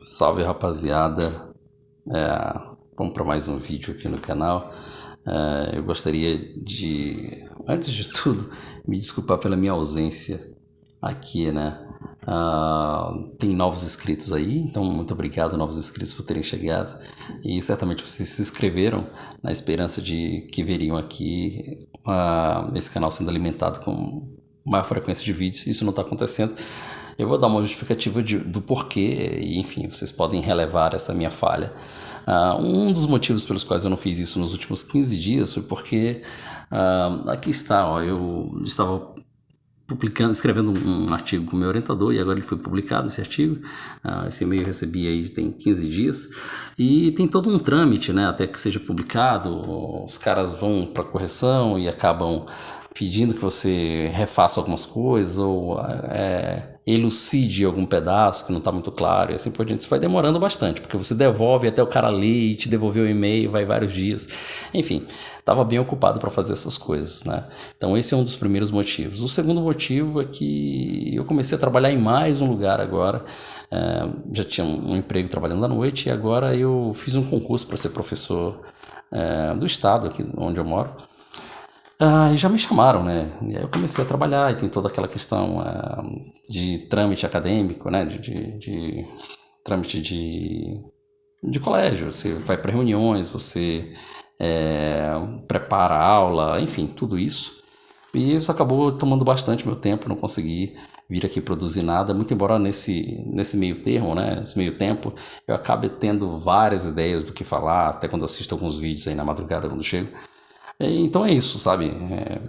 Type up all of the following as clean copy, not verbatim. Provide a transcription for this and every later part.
Salve rapaziada, vamos para mais um vídeo aqui no canal. Eu gostaria de, antes de tudo, me desculpar pela minha ausência aqui, né? Tem novos inscritos aí, então muito obrigado, novos inscritos, por terem chegado. E certamente vocês se inscreveram na esperança de que veriam aqui esse canal sendo alimentado com maior frequência de vídeos. Isso não está acontecendo. Eu vou dar uma justificativa do porquê e, enfim, vocês podem relevar essa minha falha. Um dos motivos pelos quais eu não fiz isso nos últimos 15 dias foi porque, aqui está, ó, eu estava escrevendo um artigo com o meu orientador e agora ele foi publicado, esse artigo. Esse e-mail eu recebi aí tem 15 dias e tem todo um trâmite, né, até que seja publicado. Os caras vão para correção e acabam pedindo que você refaça algumas coisas ou elucide algum pedaço que não está muito claro e assim por diante. Isso vai demorando bastante, porque você devolve até o cara ler e te devolver o e-mail, vai vários dias. Enfim, estava bem ocupado para fazer essas coisas, né? Então esse é um dos primeiros motivos. O segundo motivo é que eu comecei a trabalhar em mais um lugar agora. Já tinha um emprego trabalhando à noite e agora eu fiz um concurso para ser professor do estado aqui onde eu moro. E já me chamaram, né? E aí eu comecei a trabalhar e tem toda aquela questão de trâmite acadêmico, né? De trâmite de colégio. Você vai para reuniões, você prepara a aula, enfim, tudo isso. E isso acabou tomando bastante meu tempo, não consegui vir aqui produzir nada, muito embora nesse meio termo, né? Nesse meio tempo, eu acabe tendo várias ideias do que falar, até quando assisto alguns vídeos aí na madrugada, quando chego. Então é isso, sabe?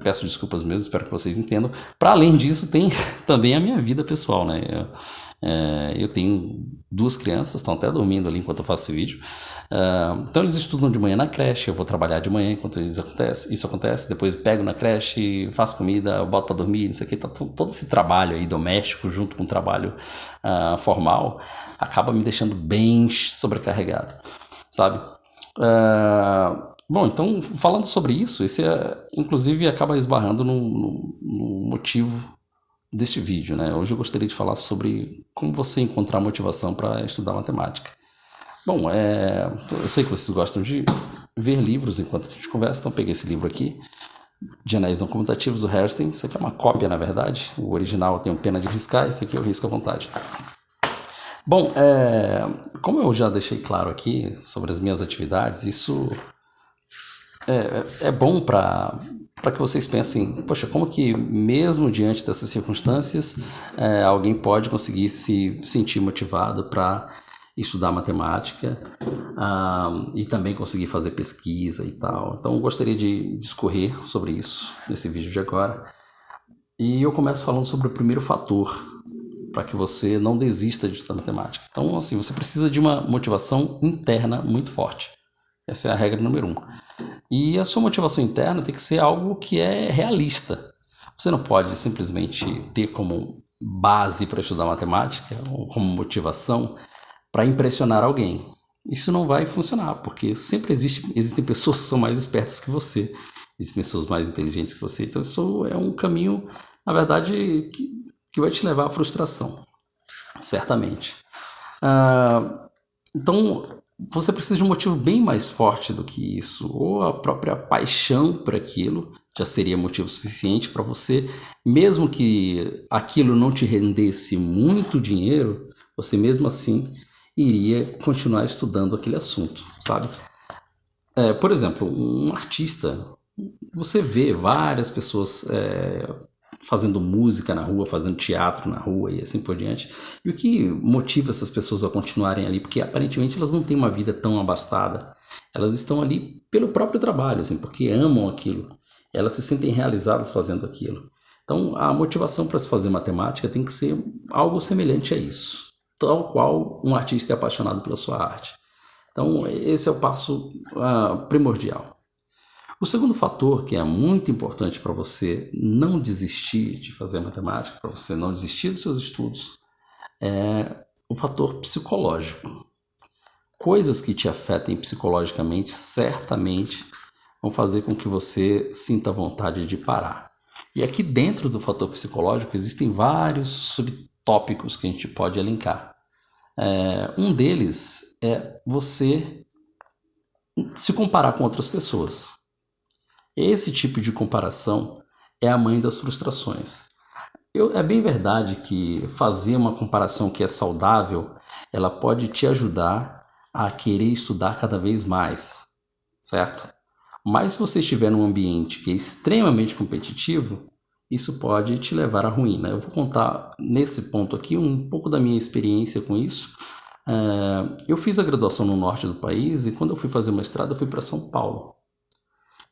Peço desculpas mesmo, espero que vocês entendam. Para além disso, tem também a minha vida pessoal, né? Eu tenho duas crianças, estão até dormindo ali enquanto eu faço esse vídeo. Então eles estudam de manhã na creche, eu vou trabalhar de manhã enquanto isso acontece. Depois pego na creche, faço comida, boto para dormir, não sei o que. Todo esse trabalho aí doméstico junto com o trabalho formal acaba me deixando bem sobrecarregado, sabe? Bom, então, falando sobre isso, esse inclusive acaba esbarrando no motivo deste vídeo, né? Hoje eu gostaria de falar sobre como você encontrar motivação para estudar matemática. Bom, eu sei que vocês gostam de ver livros enquanto a gente conversa, então peguei esse livro aqui, de Anéis Não Comutativos, do Hairston. Isso aqui é uma cópia, na verdade. O original tem pena de riscar, esse aqui eu risco à vontade. Bom, como eu já deixei claro aqui sobre as minhas atividades, isso é bom para que vocês pensem, poxa, como que mesmo diante dessas circunstâncias alguém pode conseguir se sentir motivado para estudar matemática e também conseguir fazer pesquisa e tal. Então eu gostaria de discorrer sobre isso nesse vídeo de agora. E eu começo falando sobre o primeiro fator para que você não desista de estudar matemática. Então, assim, você precisa de uma motivação interna muito forte. Essa é a regra número 1. E a sua motivação interna tem que ser algo que é realista. Você não pode simplesmente ter como base para estudar matemática, ou como motivação para impressionar alguém. Isso não vai funcionar, porque sempre existem pessoas que são mais espertas que você, existem pessoas mais inteligentes que você. Então isso é um caminho, na verdade, que vai te levar à frustração, certamente. Então, você precisa de um motivo bem mais forte do que isso, ou a própria paixão por aquilo já seria motivo suficiente para você, mesmo que aquilo não te rendesse muito dinheiro, você mesmo assim iria continuar estudando aquele assunto, sabe? Por exemplo, um artista, você vê várias pessoas fazendo música na rua, fazendo teatro na rua e assim por diante. E o que motiva essas pessoas a continuarem ali? Porque aparentemente elas não têm uma vida tão abastada. Elas estão ali pelo próprio trabalho, assim, porque amam aquilo. Elas se sentem realizadas fazendo aquilo. Então a motivação para se fazer matemática tem que ser algo semelhante a isso, tal qual um artista é apaixonado pela sua arte. Então esse é o passo primordial. O segundo fator que é muito importante para você não desistir de fazer matemática, para você não desistir dos seus estudos, é o fator psicológico. Coisas que te afetem psicologicamente certamente vão fazer com que você sinta vontade de parar. E aqui dentro do fator psicológico existem vários subtópicos que a gente pode elencar. Um deles é você se comparar com outras pessoas. Esse tipo de comparação é a mãe das frustrações. É bem verdade que fazer uma comparação que é saudável, ela pode te ajudar a querer estudar cada vez mais, certo? Mas se você estiver num ambiente que é extremamente competitivo, isso pode te levar à ruína. Eu vou contar nesse ponto aqui um pouco da minha experiência com isso. Eu fiz a graduação no norte do país e quando eu fui fazer mestrado eu fui para São Paulo.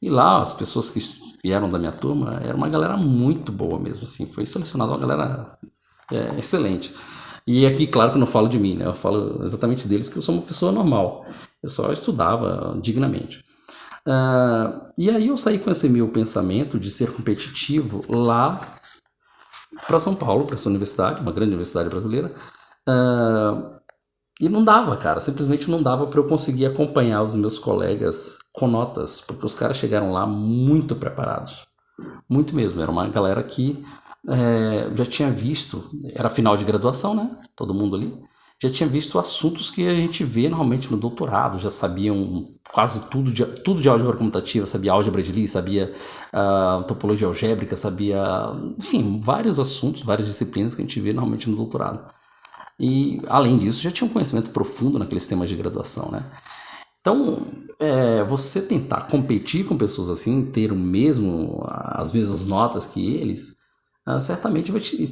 E lá as pessoas que vieram da minha turma era uma galera muito boa mesmo, assim. Foi selecionada uma galera excelente. E aqui, claro que eu não falo de mim, né? Eu falo exatamente deles que eu sou uma pessoa normal. Eu só estudava dignamente. E aí eu saí com esse meu pensamento de ser competitivo lá para São Paulo, para essa universidade, uma grande universidade brasileira. E não dava, cara, simplesmente não dava para eu conseguir acompanhar os meus colegas com notas, porque os caras chegaram lá muito preparados, muito mesmo. Era uma galera que já tinha visto, era final de graduação, né? Todo mundo ali já tinha visto assuntos que a gente vê normalmente no doutorado, já sabiam quase tudo de álgebra comutativa, sabia álgebra de Lie, sabia topologia algébrica, sabia, enfim, vários assuntos, várias disciplinas que a gente vê normalmente no doutorado. E, além disso, já tinha um conhecimento profundo naqueles temas de graduação, né? Então, você tentar competir com pessoas assim, ter as mesmas notas que eles, certamente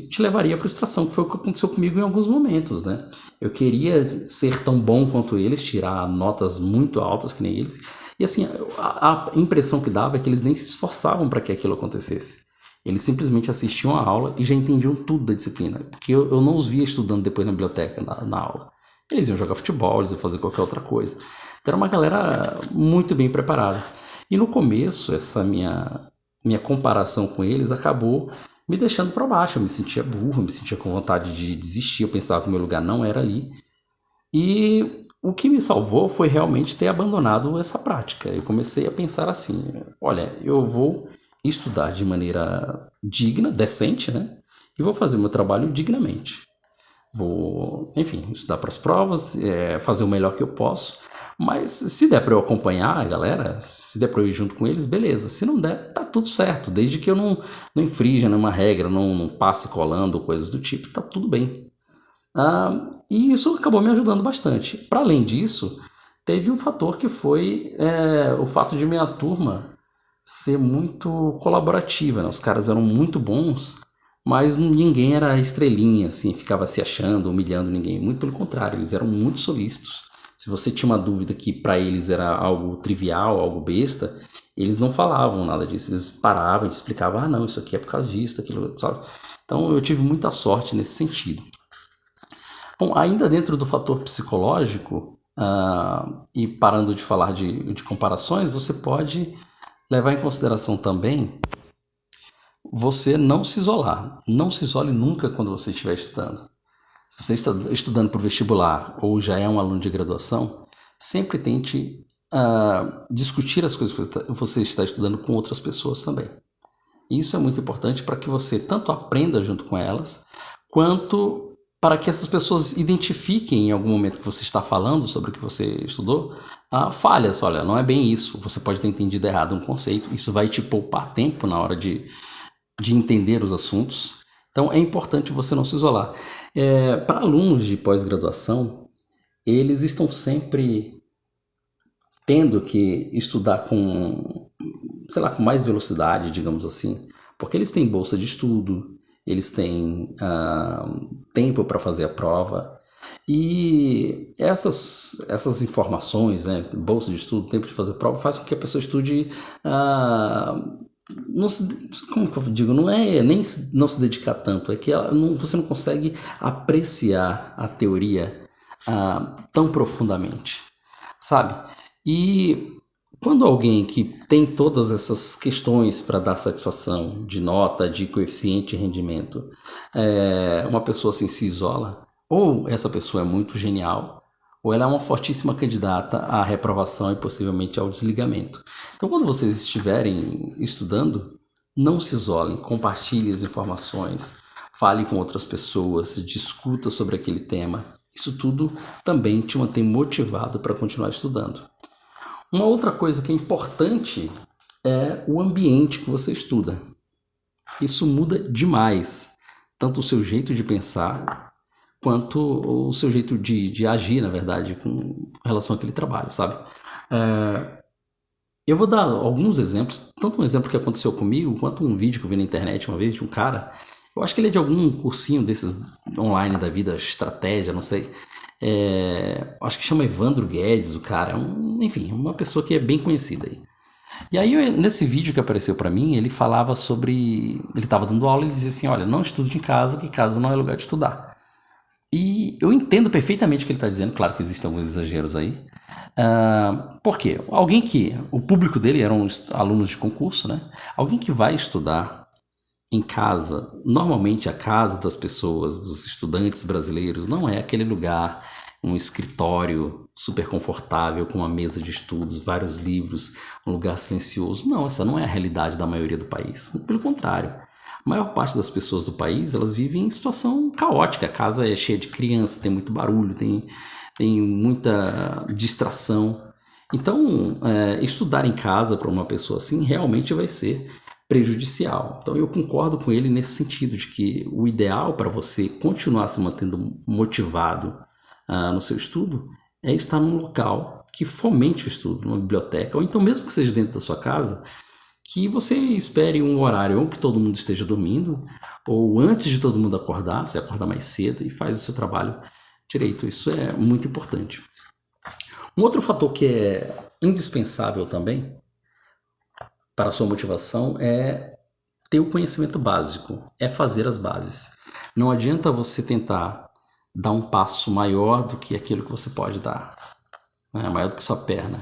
te levaria à frustração, que foi o que aconteceu comigo em alguns momentos, né? Eu queria ser tão bom quanto eles, tirar notas muito altas que nem eles, e assim, a impressão que dava é que eles nem se esforçavam para que aquilo acontecesse. Eles simplesmente assistiam a aula e já entendiam tudo da disciplina, porque eu não os via estudando depois na biblioteca, na aula. Eles iam jogar futebol, eles iam fazer qualquer outra coisa. Então era uma galera muito bem preparada. E no começo, essa minha comparação com eles acabou me deixando para baixo. Eu me sentia burro, eu me sentia com vontade de desistir, eu pensava que o meu lugar não era ali. E o que me salvou foi realmente ter abandonado essa prática. Eu comecei a pensar assim, olha, eu vou estudar de maneira digna, decente, né? E vou fazer meu trabalho dignamente. Vou, enfim, estudar para as provas, fazer o melhor que eu posso. Mas se der para eu acompanhar a galera, se der para eu ir junto com eles, beleza. Se não der, tá tudo certo. Desde que eu não infrinja nenhuma regra, não passe colando, coisas do tipo, tá tudo bem. E isso acabou me ajudando bastante. Para além disso, teve um fator que foi o fato de minha turma ser muito colaborativa, né? Os caras eram muito bons, mas ninguém era estrelinha, assim, ficava se achando, humilhando ninguém. Muito pelo contrário, eles eram muito solícitos. Se você tinha uma dúvida que para eles era algo trivial, algo besta, eles não falavam nada disso. Eles paravam e te explicavam, não, isso aqui é por causa disso, daquilo, sabe? Então eu tive muita sorte nesse sentido. Bom, ainda dentro do fator psicológico, e parando de falar de comparações, você pode levar em consideração também você não se isolar. Não se isole nunca quando você estiver estudando. Se você está estudando para o vestibular ou já é um aluno de graduação, sempre tente discutir as coisas que você está estudando com outras pessoas também. Isso é muito importante para que você tanto aprenda junto com elas, quanto para que essas pessoas identifiquem em algum momento que você está falando sobre o que você estudou, falhas. Olha, não é bem isso, você pode ter entendido errado um conceito, isso vai te poupar tempo na hora de entender os assuntos. Então é importante você não se isolar. Para alunos de pós-graduação, eles estão sempre tendo que estudar com mais velocidade, digamos assim, porque eles têm bolsa de estudo, eles têm tempo para fazer a prova, e essas informações, né, bolsa de estudo, tempo de fazer a prova, faz com que a pessoa estude, como que eu digo, não é nem não se dedicar tanto, é que você não consegue apreciar a teoria tão profundamente, sabe? E quando alguém que tem todas essas questões para dar satisfação de nota, de coeficiente de rendimento, uma pessoa assim se isola, ou essa pessoa é muito genial, ou ela é uma fortíssima candidata à reprovação e possivelmente ao desligamento. Então, quando vocês estiverem estudando, não se isolem, compartilhem as informações, fale com outras pessoas, discuta sobre aquele tema. Isso tudo também te mantém motivado para continuar estudando. Uma outra coisa que é importante é o ambiente que você estuda. Isso muda demais, tanto o seu jeito de pensar, quanto o seu jeito de agir, na verdade, com relação àquele trabalho, sabe? Eu vou dar alguns exemplos, tanto um exemplo que aconteceu comigo, quanto um vídeo que eu vi na internet uma vez de um cara. Eu acho que ele é de algum cursinho desses online da vida, estratégia, não sei. Acho que chama Evandro Guedes, o cara. Enfim, uma pessoa que é bem conhecida aí. E aí, nesse vídeo que apareceu pra mim, ele falava sobre... Ele estava dando aula e ele dizia assim, olha, não estude em casa, que casa não é lugar de estudar. E eu entendo perfeitamente o que ele está dizendo, claro que existem alguns exageros aí. Por quê? O público dele eram alunos de concurso, né? Alguém que vai estudar em casa, normalmente a casa das pessoas, dos estudantes brasileiros, não é aquele lugar, um escritório super confortável, com uma mesa de estudos, vários livros, um lugar silencioso. Não, essa não é a realidade da maioria do país. Pelo contrário, a maior parte das pessoas do país, elas vivem em situação caótica. A casa é cheia de criança, tem muito barulho, tem muita distração. Então, estudar em casa para uma pessoa assim realmente vai ser prejudicial. Então, eu concordo com ele nesse sentido de que o ideal para você continuar se mantendo motivado no seu estudo é estar num local que fomente o estudo, numa biblioteca, ou então mesmo que seja dentro da sua casa, que você espere um horário ou que todo mundo esteja dormindo, ou antes de todo mundo acordar, você acorda mais cedo e faz o seu trabalho direito. Isso é muito importante. Um outro fator que é indispensável também para a sua motivação é ter o conhecimento básico, é fazer as bases. Não adianta você tentar dar um passo maior do que aquilo que você pode dar, né? Maior do que sua perna,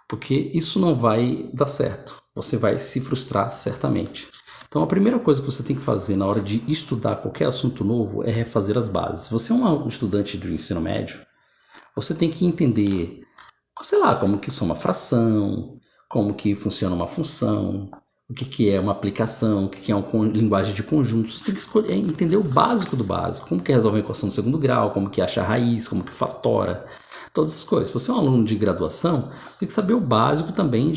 porque isso não vai dar certo. Você vai se frustrar certamente. Então a primeira coisa que você tem que fazer na hora de estudar qualquer assunto novo é refazer as bases. Se você é um estudante do ensino médio, você tem que entender, sei lá, como que soma fração, como que funciona uma função, o que é uma aplicação, o que é uma linguagem de conjunto. Você tem que entender o básico do básico, como que resolve uma equação do segundo grau, como que acha a raiz, como que fatora, todas essas coisas. Se você é um aluno de graduação, você tem que saber o básico também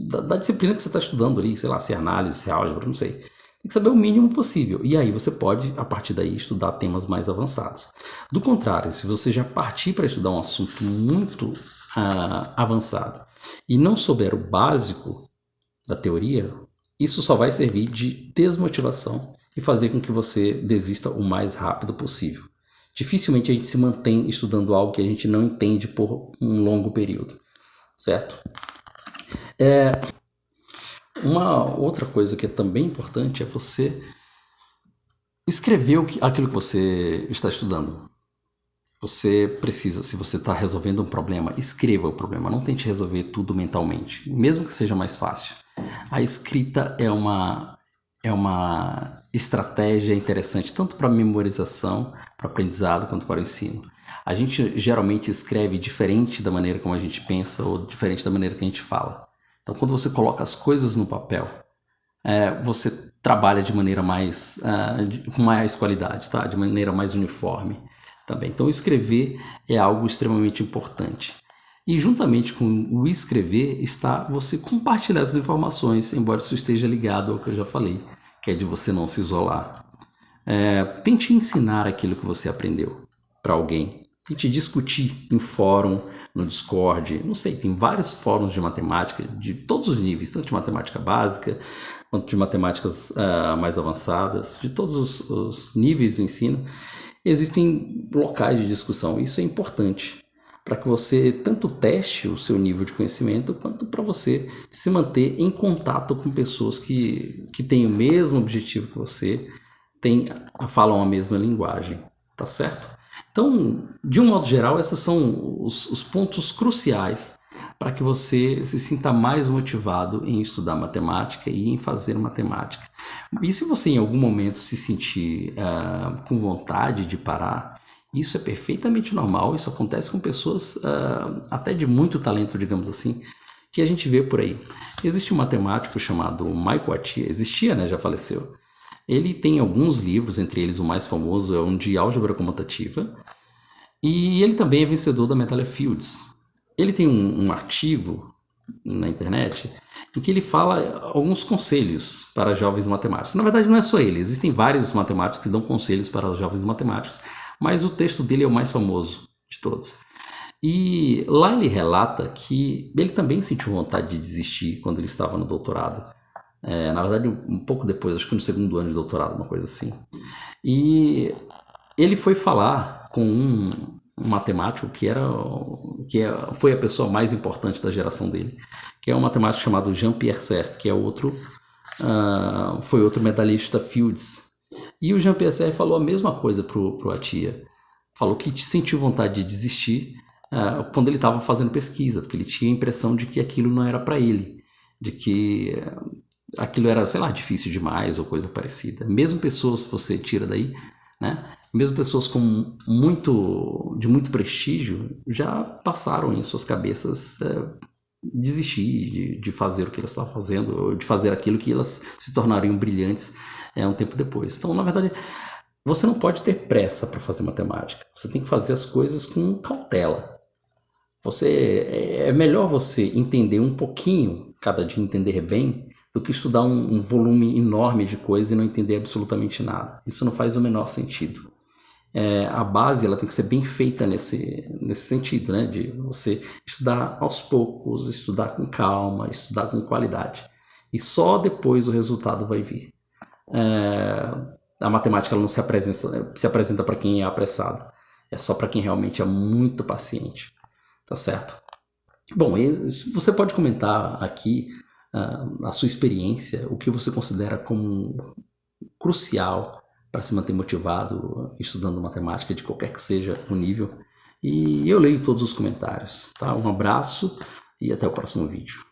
da disciplina que você está estudando ali, sei lá, se é análise, se é álgebra, não sei. Tem que saber o mínimo possível. E aí você pode, a partir daí, estudar temas mais avançados. Do contrário, se você já partir para estudar um assunto muito avançado e não souber o básico da teoria, isso só vai servir de desmotivação e fazer com que você desista o mais rápido possível. Dificilmente a gente se mantém estudando algo que a gente não entende por um longo período, certo? Uma outra coisa que é também importante é você escrever aquilo que você está estudando. Você precisa, se você está resolvendo um problema, escreva o problema, não tente resolver tudo mentalmente, mesmo que seja mais fácil. A escrita é uma estratégia interessante, tanto para memorização, para aprendizado, quanto para o ensino. A gente geralmente escreve diferente da maneira como a gente pensa ou diferente da maneira que a gente fala. Então, quando você coloca as coisas no papel, você trabalha de maneira com mais qualidade, tá? De maneira mais uniforme também. Então, escrever é algo extremamente importante. E juntamente com o escrever está você compartilhar essas informações, embora isso esteja ligado ao que eu já falei, que é de você não se isolar. Tente ensinar aquilo que você aprendeu para alguém. Tente discutir em fórum, no Discord, não sei, tem vários fóruns de matemática de todos os níveis, tanto de matemática básica quanto de matemáticas mais avançadas, de todos os níveis do ensino. Existem locais de discussão, isso é importante para que você tanto teste o seu nível de conhecimento, quanto para você se manter em contato com pessoas que têm o mesmo objetivo que você, falam a mesma linguagem, tá certo? Então, de um modo geral, esses são os pontos cruciais para que você se sinta mais motivado em estudar matemática e em fazer matemática. E se você em algum momento se sentir com vontade de parar, isso é perfeitamente normal, isso acontece com pessoas até de muito talento, digamos assim, que a gente vê por aí. Existe um matemático chamado Michael Atiyah, existia, né, já faleceu. Ele tem alguns livros, entre eles o mais famoso é um de álgebra comutativa, E ele também é vencedor da Medalha Fields. Ele tem um artigo na internet em que ele fala alguns conselhos para jovens matemáticos. Na verdade, não é só ele, existem vários matemáticos que dão conselhos para os jovens matemáticos, mas o texto dele é o mais famoso de todos. E lá ele relata que ele também sentiu vontade de desistir quando ele estava no doutorado. Na verdade, um pouco depois, acho que no segundo ano de doutorado, uma coisa assim. E ele foi falar com um matemático foi a pessoa mais importante da geração dele, que é um matemático chamado Jean-Pierre Serre, que é foi outro medalhista Fields. E o Jean-Pierre Serre falou a mesma coisa pro Attia. Falou que sentiu vontade de desistir quando ele estava fazendo pesquisa, porque ele tinha a impressão de que aquilo não era para ele, de que aquilo era, sei lá, difícil demais ou coisa parecida. Mesmo pessoas, se você tira daí, né? Mesmo pessoas de muito prestígio já passaram em suas cabeças desistir de fazer o que elas estavam fazendo, ou de fazer aquilo que elas se tornariam brilhantes um tempo depois. Então, na verdade, você não pode ter pressa para fazer matemática. Você tem que fazer as coisas com cautela. É melhor você entender um pouquinho, cada dia entender bem, do que estudar um volume enorme de coisa e não entender absolutamente nada. Isso não faz o menor sentido. A base ela tem que ser bem feita nesse sentido, né? De você estudar aos poucos, estudar com calma, estudar com qualidade. E só depois o resultado vai vir. A matemática ela não se apresenta para quem é apressado. É só para quem realmente é muito paciente. Tá certo? Bom, você pode comentar aqui a sua experiência, o que você considera como crucial para se manter motivado estudando matemática, de qualquer que seja o nível. E eu leio todos os comentários. Tá? Um abraço e até o próximo vídeo.